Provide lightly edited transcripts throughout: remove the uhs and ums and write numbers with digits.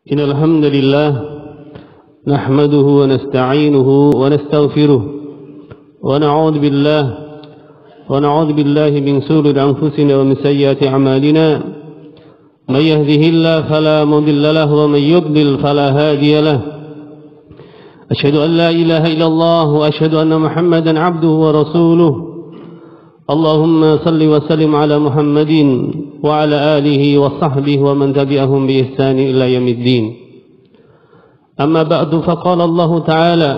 إن الحمد لله نحمده ونستعينه ونستغفره ونعوذ بالله من شرور أنفسنا ومن سيئات أعمالنا من يهده الله فلا مضل له ومن يضلل فلا هادي له أشهد أن لا إله إلا الله وأشهد أن محمدا عبده ورسوله اللهم صل وسلم على محمد وعلى آله وصحبه ومن تبعهم بإحسان إلى يوم الدين. أما بعد فقال الله تعالى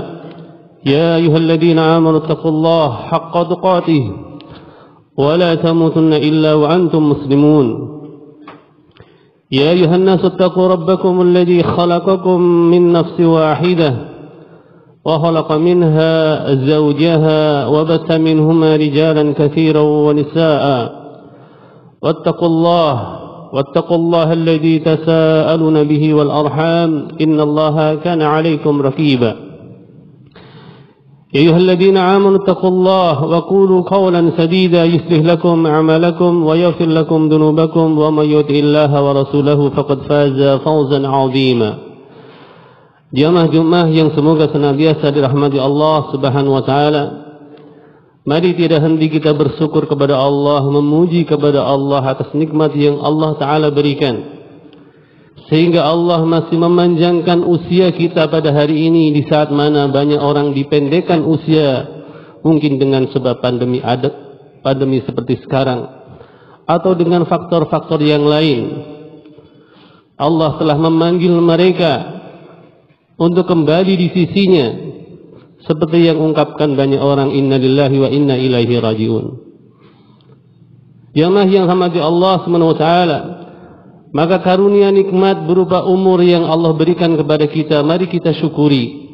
يا أيها الذين آمنوا اتقوا الله حق تقاته ولا تموتن إلا وأنتم مسلمون. يا أيها الناس اتقوا ربكم الذي خلقكم من نفس واحدة وخلق منها زوجها وبث منهما رجالا كثيرا ونساء واتقوا الله الذي تساءلون به والأرحام إن الله كان عليكم رقيبا. يا أيها الذين آمنوا اتقوا الله وقولوا قولا سديدا يصلح لكم أعمالكم ويغفر لكم ذنوبكم ومن يطع الله ورسوله فقد فاز فوزا عظيما. Jamaah-jamaah yang semoga senantiasa dirahmati Allah Subhanahu wa taala. Mari tidak henti kita bersyukur kepada Allah, memuji kepada Allah atas nikmat yang Allah taala berikan. Sehingga Allah masih memanjangkan usia kita pada hari ini di saat mana banyak orang dipendekkan usia, mungkin dengan sebab pandemi seperti sekarang atau dengan faktor-faktor yang lain. Allah telah memanggil mereka untuk kembali di sisinya, seperti yang ungkapkan banyak orang, inna lillahi wa inna ilaihi raji'un. Jamaah yang rahmati Allah Subhanahu wa taala, maka karunia nikmat berupa umur yang Allah berikan kepada kita, mari kita syukuri.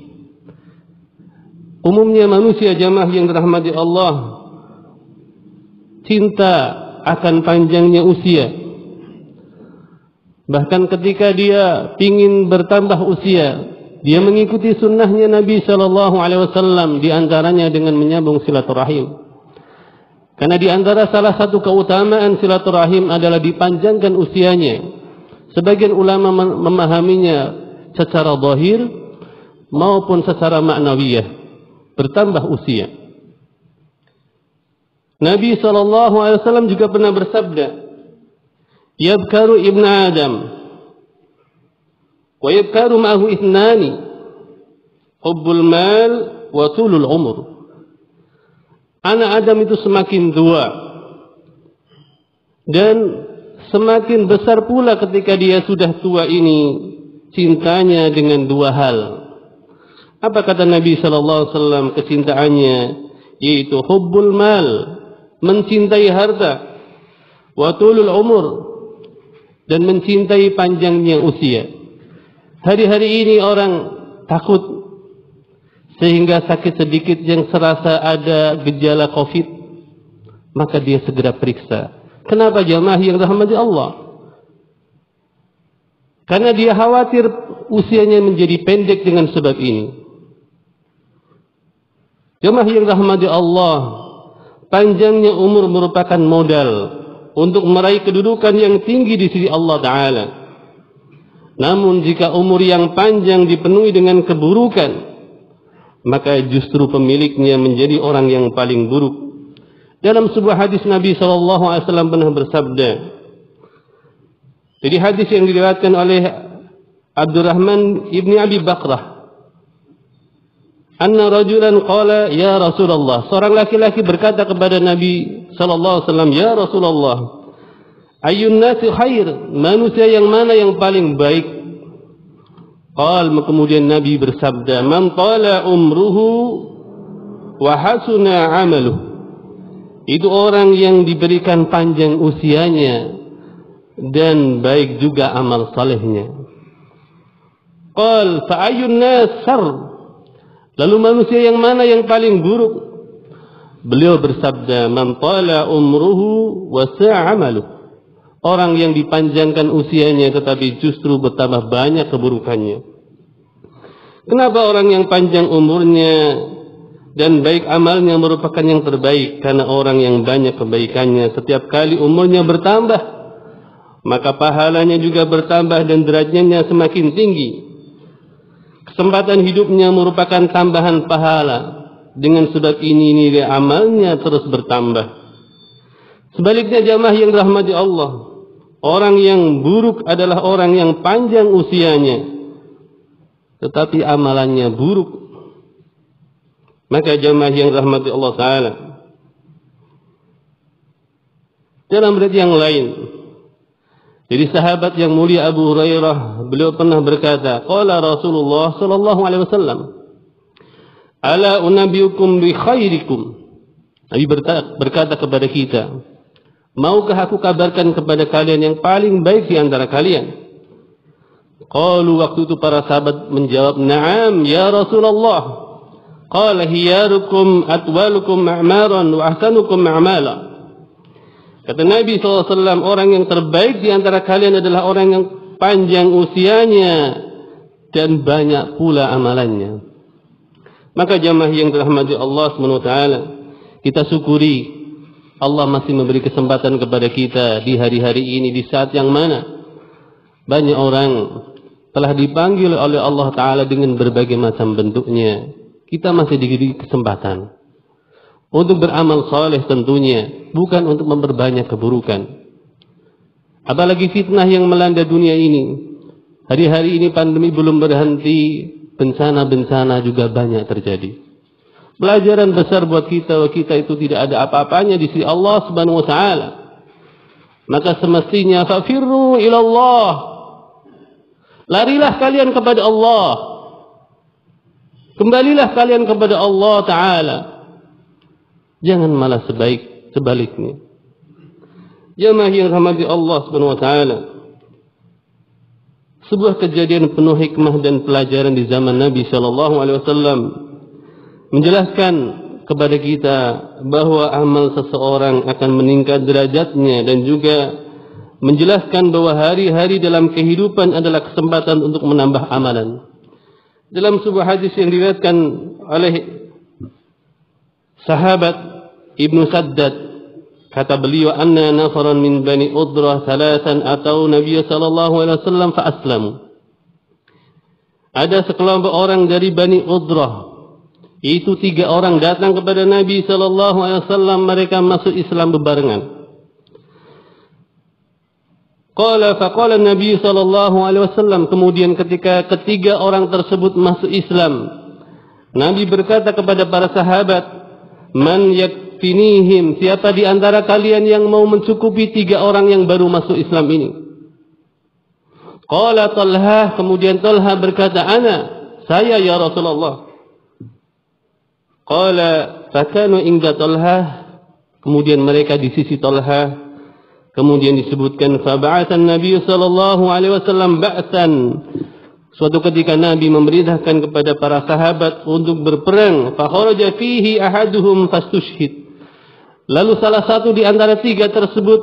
Umumnya manusia, jamaah yang dirahmati Allah, cinta akan panjangnya usia. Bahkan ketika dia ingin bertambah usia, dia mengikuti sunnahnya Nabi Sallallahu Alaihi Wasallam, diantaranya dengan menyambung silaturahim. Karena diantara salah satu keutamaan silaturahim adalah dipanjangkan usianya. Sebagian ulama memahaminya secara zahir maupun secara maknawiyah, bertambah usia. Nabi Sallallahu Alaihi Wasallam juga pernah bersabda, "Yabkaru ibn Adam wa yabkaru ma'ahu ithnani, hubbul mal wa tulul umur." Anak Adam itu semakin tua dan semakin besar pula ketika dia sudah tua ini cintanya dengan dua hal. Apa kata Nabi sallallahu alaihi wasallam kecintaannya? Yaitu hubbul mal, mencintai harta, wa tulul umur, dan mencintai panjangnya usia. Hari-hari ini orang takut sehingga sakit sedikit yang serasa ada gejala COVID, maka dia segera periksa. Kenapa jamaah yang rahmati Allah? Karena dia khawatir usianya menjadi pendek dengan sebab ini. Jamaah yang rahmati Allah, panjangnya umur merupakan modal untuk meraih kedudukan yang tinggi di sisi Allah Ta'ala. Namun jika umur yang panjang dipenuhi dengan keburukan, maka justru pemiliknya menjadi orang yang paling buruk. Dalam sebuah hadis Nabi SAW pernah bersabda, jadi hadis yang diriwayatkan oleh Abdurrahman ibni Abi Bakrah, anna rajulan qala ya Rasulullah, seorang laki-laki berkata kepada Nabi SAW, ya Rasulullah, ayyun nasi khair, manusia yang mana yang paling baik? Kemudian Nabi bersabda, man tala umruhu wa hasuna amaluh, itu orang yang diberikan panjang usianya dan baik juga amal salehnya. Fa ayyun nas syarr, lalu manusia yang mana yang paling buruk? Beliau bersabda, man tala umruhu wa sa'a amaluh, orang yang dipanjangkan usianya tetapi justru bertambah banyak keburukannya. Kenapa orang yang panjang umurnya dan baik amalnya merupakan yang terbaik? Karena orang yang banyak kebaikannya, setiap kali umurnya bertambah, maka pahalanya juga bertambah dan derajatnya semakin tinggi. Kesempatan hidupnya merupakan tambahan pahala. Dengan sebab ini nilai amalnya terus bertambah. Sebaliknya jamaah yang dirahmati Allah, orang yang buruk adalah orang yang panjang usianya, tetapi amalannya buruk. Maka jamaah yang dirahmati Allah Ta'ala, dalam riwayat yang lain, jadi sahabat yang mulia Abu Hurairah, beliau pernah berkata, qala Rasulullah sallallahu alaihi wasallam, ala unabbiukum bi khairikum. Nabi berkata kepada kita, maukah aku kabarkan kepada kalian yang paling baik di antara kalian? Qalu, waktu itu para sahabat menjawab, na'am ya Rasulullah. Qala hiyarukum atwalukum a'maran wa ahsanukum a'mala. Kata Nabi SAW, orang yang terbaik di antara kalian adalah orang yang panjang usianya dan banyak pula amalannya. Maka jamaah yang dirahmati Allah SWT, kita syukuri Allah masih memberi kesempatan kepada kita di hari-hari ini, di saat yang mana banyak orang telah dipanggil oleh Allah Ta'ala dengan berbagai macam bentuknya. Kita masih diberi kesempatan untuk beramal saleh, tentunya bukan untuk memperbanyak keburukan. Apalagi fitnah yang melanda dunia ini. Hari-hari ini pandemi belum berhenti, bencana-bencana juga banyak terjadi. Pelajaran besar buat kita itu tidak ada apa-apanya di sisi Allah Subhanahu wa Ta'ala. Maka semestinya fafirru ilallah, larilah kalian kepada Allah, kembalilah kalian kepada Allah Ta'ala. Jangan malah sebaliknya. Jamaah yang rahmati Allah Subhanahu wa Ta'ala, sebuah kejadian penuh hikmah dan pelajaran di zaman Nabi Shallallahu Alaihi Wasallam menjelaskan kepada kita bahwa amal seseorang akan meningkat derajatnya, dan juga menjelaskan bahwa hari-hari dalam kehidupan adalah kesempatan untuk menambah amalan. Dalam sebuah hadis yang diriwayatkan oleh sahabat Ibnu Saddad, kata beliau, anna nafaran min bani Udrah thalathan atau Nabi sallallahu alaihi wasallam fa aslamu. Ada sekelompok orang dari Bani Udrah, itu 3 orang datang kepada Nabi sallallahu alaihi wasallam, mereka masuk Islam bebarengan. Faqala Nabi sallallahu alaihi wasallam, kemudian ketika ketiga orang tersebut masuk Islam, Nabi berkata kepada para sahabat, man yakfinihim, siapa di antara kalian yang mau mencukupi 3 orang yang baru masuk Islam ini? Qala Talha, kemudian Talha berkata, ana, saya ya Rasulullah. Qala fakanu inda Talha, kemudian mereka di sisi Talha. Kemudian disebutkan fab'atsan Nabi sallallahu alaihi wasallam ba'san. Suatu ketika Nabi memerintahkan kepada para sahabat untuk berperang, fa kharaja fihi ahaduhum fastushhid. Lalu salah satu di antara 3 tersebut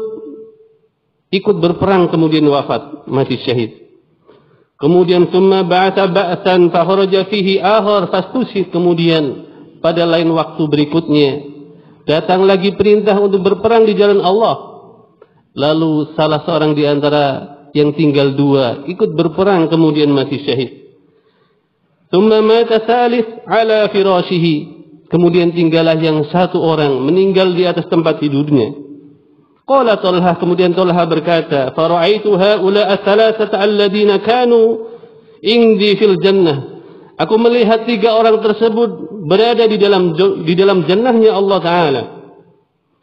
ikut berperang kemudian wafat, mati syahid. Kemudian summa ba'atha ba'san fa kharaja fihi akhar fastushhid. Kemudian pada lain waktu berikutnya datang lagi perintah untuk berperang di jalan Allah. Lalu salah seorang di antara yang tinggal 2 ikut berperang kemudian mati syahid. Tsumma mata tsalits ala firashihi. Kemudian tinggallah yang 1 orang meninggal di atas tempat tidurnya. Qala Talha, kemudian Talha berkata, fara'aitu haula ats-tsalatsata alladziina kanu indi fil jannah. Aku melihat 3 orang tersebut berada di dalam jannahnya Allah Ta'ala.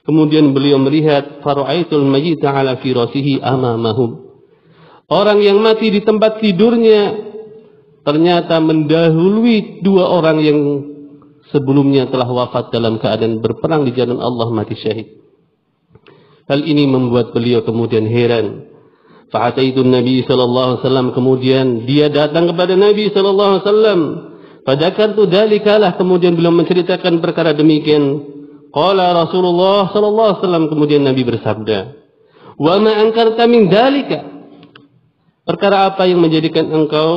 Kemudian beliau melihat fara'aitul mayyita ala firasihi amamahum. Orang yang mati di tempat tidurnya ternyata mendahului 2 orang yang sebelumnya telah wafat dalam keadaan berperang di jalan Allah, mati syahid. Hal ini membuat beliau kemudian heran. Fa'ataitun Nabi sallallahu alaihi wasallam, kemudian dia datang kepada Nabi sallallahu alaihi wasallam. Fadakartu dzalikalah, kemudian beliau menceritakan perkara demikian. Qala Rasulullah sallallahu alaihi wasallam, kemudian Nabi bersabda, "Wa ma ankarta min dzalika?" Perkara apa yang menjadikan engkau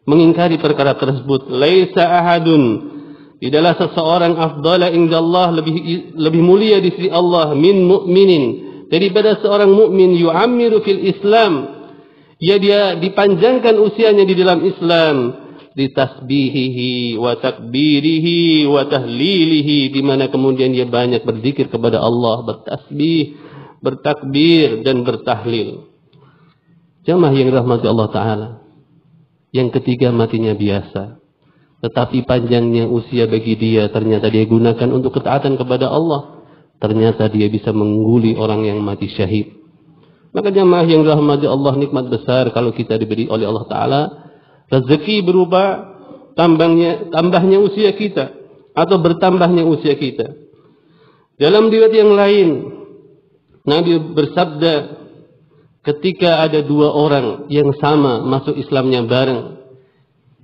mengingkari perkara tersebut? Laisa ahadun, tidaklah seseorang afdala indallah, lebih mulia di sisi Allah, min mu'minin, daripada seorang mukmin yu'ammiru fil Islam, dia dipanjangkan usianya di dalam Islam, ditasbihihi wa takbirihi wa tahlilihi, di mana kemudian dia banyak berzikir kepada Allah, bertasbih, bertakbir dan bertahlil. Jamaah yang dirahmati Allah Ta'ala, yang ketiga matinya biasa, tetapi panjangnya usia bagi dia ternyata dia gunakan untuk ketaatan kepada Allah. Ternyata dia bisa mengungguli orang yang mati syahid. Maka jamaah yang dirahmati Allah, nikmat besar kalau kita diberi oleh Allah Ta'ala rezeki berupa tambahnya usia kita atau bertambahnya usia kita. Dalam riwayat yang lain, Nabi bersabda, ketika ada dua orang yang sama masuk Islamnya bareng,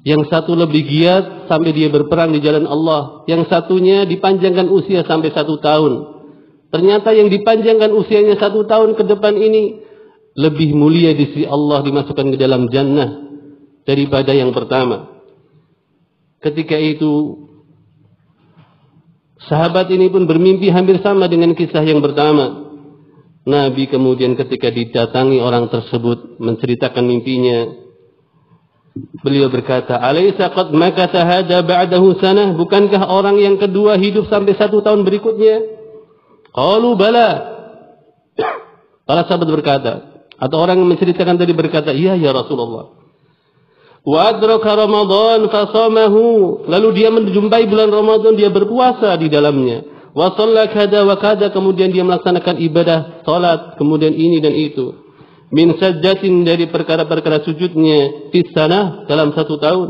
yang satu lebih giat sampai dia berperang di jalan Allah, yang satunya dipanjangkan usia sampai 1 tahun. Ternyata yang dipanjangkan usianya 1 tahun ke depan ini lebih mulia di sisi Allah, dimasukkan ke dalam jannah daripada yang pertama. Ketika itu sahabat ini pun bermimpi hampir sama dengan kisah yang pertama. Nabi kemudian ketika didatangi orang tersebut menceritakan mimpinya, beliau berkata, "Alaysa qad makatha hada ba'dahu sanah?" Bukankah orang yang kedua hidup sampai 1 tahun berikutnya? Qalu bala. Para sahabat berkata, atau orang yang menceritakan tadi berkata, "Iya ya Rasulullah." Wa adraka Ramadan fasamahu. Lalu dia menjumpai bulan Ramadan, dia berpuasa di dalamnya. Wa shalla kada wa kada, kemudian dia melaksanakan ibadah salat, kemudian ini dan itu. Min sajdatin, dari perkara-perkara sujudnya, fi sanah, dalam 1 tahun.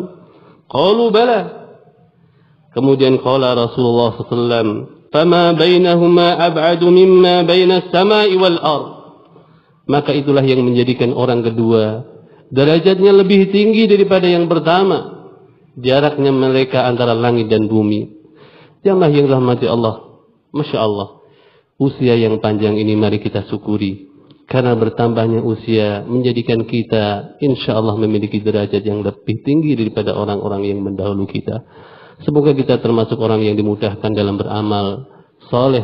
Qalu bala. Kemudian qala Rasulullah SAW, fama bainahuma ab'adu mimma bainas samai wal ard. Maka itulah yang menjadikan orang kedua derajatnya lebih tinggi daripada yang pertama. Jaraknya mereka antara langit dan bumi. Jamaah yang rahmati Allah, Masya Allah, usia yang panjang ini mari kita syukuri. Karena bertambahnya usia menjadikan kita insya Allah memiliki derajat yang lebih tinggi daripada orang-orang yang mendahului kita. Semoga kita termasuk orang yang dimudahkan dalam beramal soleh,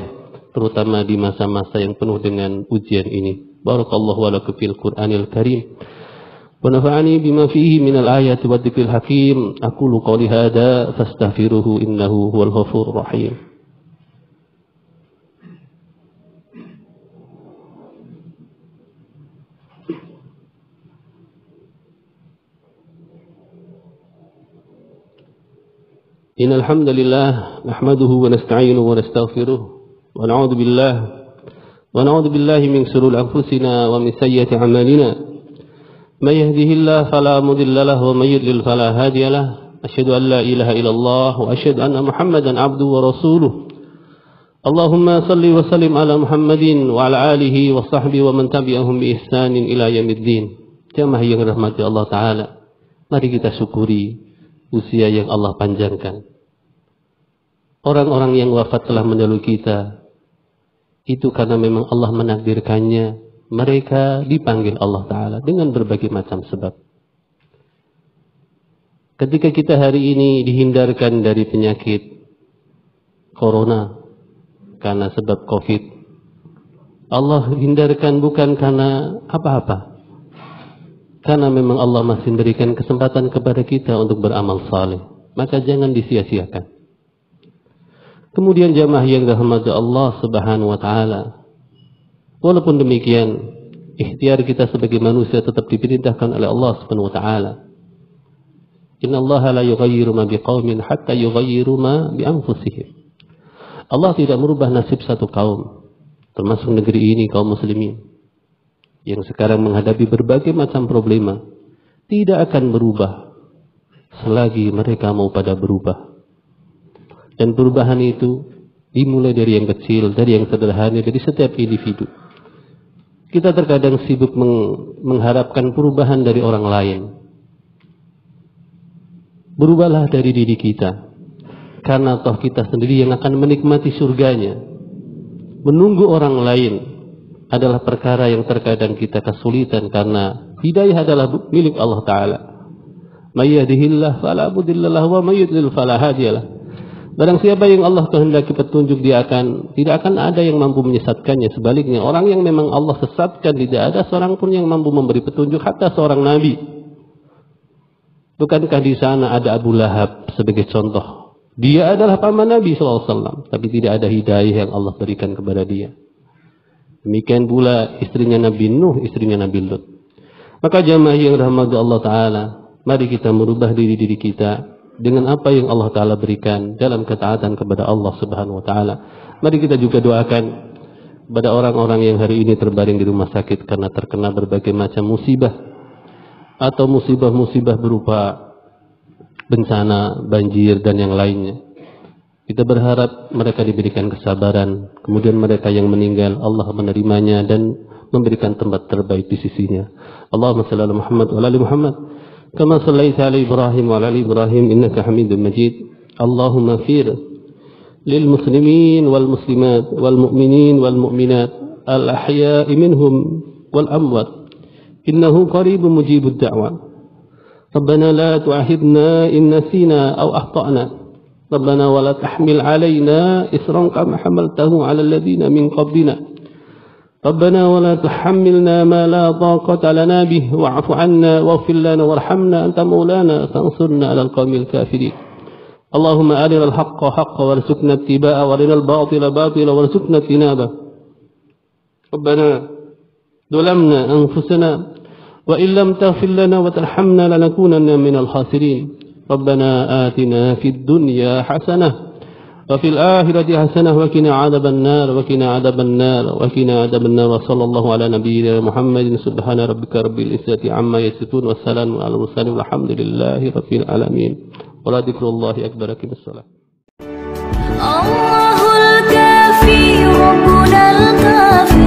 terutama di masa-masa yang penuh dengan ujian ini. Barakallahu wa lakum fil Qur'anil Karim. Wa nafa'ani bima fihi minal ayati wa dzikril hakim. Aqulu qawli hadza fastaghfiruhu innahu huwal ghafurur rahim. إن الحمد لله نحمده ونستعينه ونستغفره ونعوذ بالله من شرور أنفسنا ومن سيئات أعمالنا من يهده الله فلا مضل له ومن يضلل فلا هادي له أشهد أن لا إله إلا الله وأشهد أن محمدا عبده ورسوله اللهم صل وسلم على محمد وعلى آله وصحبه ومن تبعهم بإحسان إلى يوم الدين. Jamaah yang dirahmati Allah Ta'ala, mari kita syukuri usia yang Allah panjangkan. Orang-orang yang wafat telah mendahului kita, itu karena memang Allah menakdirkannya. Mereka dipanggil Allah Ta'ala dengan berbagai macam sebab. Ketika kita hari ini dihindarkan dari penyakit Corona karena sebab COVID, Allah hindarkan bukan karena apa-apa, karena memang Allah masih memberikan kesempatan kepada kita untuk beramal saleh. Maka jangan disia-siakan. Kemudian jamaah yang dirahmati Allah Subhanahu wa Ta'ala, walaupun demikian, ikhtiar kita sebagai manusia tetap diperintahkan oleh Allah Subhanahu wa Ta'ala. Inna Allah la yughayyiru ma biqaumin hatta yughayyiru ma bi anfusihim. Allah tidak merubah nasib satu kaum, termasuk negeri ini, kaum muslimin, yang sekarang menghadapi berbagai macam problema, tidak akan berubah selagi mereka mau pada berubah. Dan perubahan itu dimulai dari yang kecil, dari yang sederhana, dari setiap individu. Kita terkadang sibuk mengharapkan perubahan dari orang lain. Berubahlah dari diri kita, karena toh kita sendiri yang akan menikmati surganya. Menunggu orang lain adalah perkara yang terkadang kita kesulitan, karena hidayah adalah milik Allah Ta'ala. May yahdihillahu fala mudilla lahu wa may yudlil fala hadiya lahu. Barang siapa yang Allah kehendaki petunjuk, tidak akan ada yang mampu menyesatkannya. Sebaliknya, orang yang memang Allah sesatkan, tidak ada seorang pun yang mampu memberi petunjuk, hatta seorang nabi. Bukankah di sana ada Abu Lahab sebagai contoh? Dia adalah paman Nabi SAW, tapi tidak ada hidayah yang Allah berikan kepada dia. Demikian pula istrinya Nabi Nuh, istrinya Nabi Lut. Maka jamaah yang rahmati Allah Ta'ala, mari kita merubah diri kita dengan apa yang Allah Ta'ala berikan dalam ketaatan kepada Allah Subhanahu Wa Ta'ala. Mari kita juga doakan kepada orang-orang yang hari ini terbaring di rumah sakit karena terkena berbagai macam musibah atau musibah-musibah berupa bencana, banjir dan yang lainnya. Kita berharap mereka diberikan kesabaran, kemudian mereka yang meninggal Allah menerimanya dan memberikan tempat terbaik di sisinya. Allahumma shalli ala Muhammad wa ala ali Muhammad kama shallaita ala Ibrahim wa ala ali Ibrahim innaka Hamidum Majid. Allahumma fir lil muslimin wal muslimat wal mu'minin wal mu'minat al ahya'i minhum wal amwat innahu qaribun mujibud da'wat. Rabbana la tu'akhidna in nasina aw akhtana. Rabbana wa la tahmil 'alaina isran kama hamaltahu 'ala alladhina min qablina. ربنا ولا تحملنا ما لا طاقة لنا به واعف عنا واغفر لنا وارحمنا أنت مولانا فانصرنا على القوم الكافرين. اللهم أرنا الحق حقا وارزقنا اتباعه وأرنا الباطل باطلا وارزقنا اجتنابه. ربنا ظلمنا أنفسنا وإن لم تغفر لنا وترحمنا لنكونن من الخاسرين. ربنا آتنا في الدنيا حسنة وفي الآخرة حسنة وقنا عذاب النار وقنا عذاب النار وقنا عذاب النار. وصلى الله على نبينا محمد سبحان ربك رب العزة عما يصفون والسلام على المرسلين والحمد لله رب العالمين ولا ذكر الله أكبر. بالصلاة. الله الكافي ربنا الكافي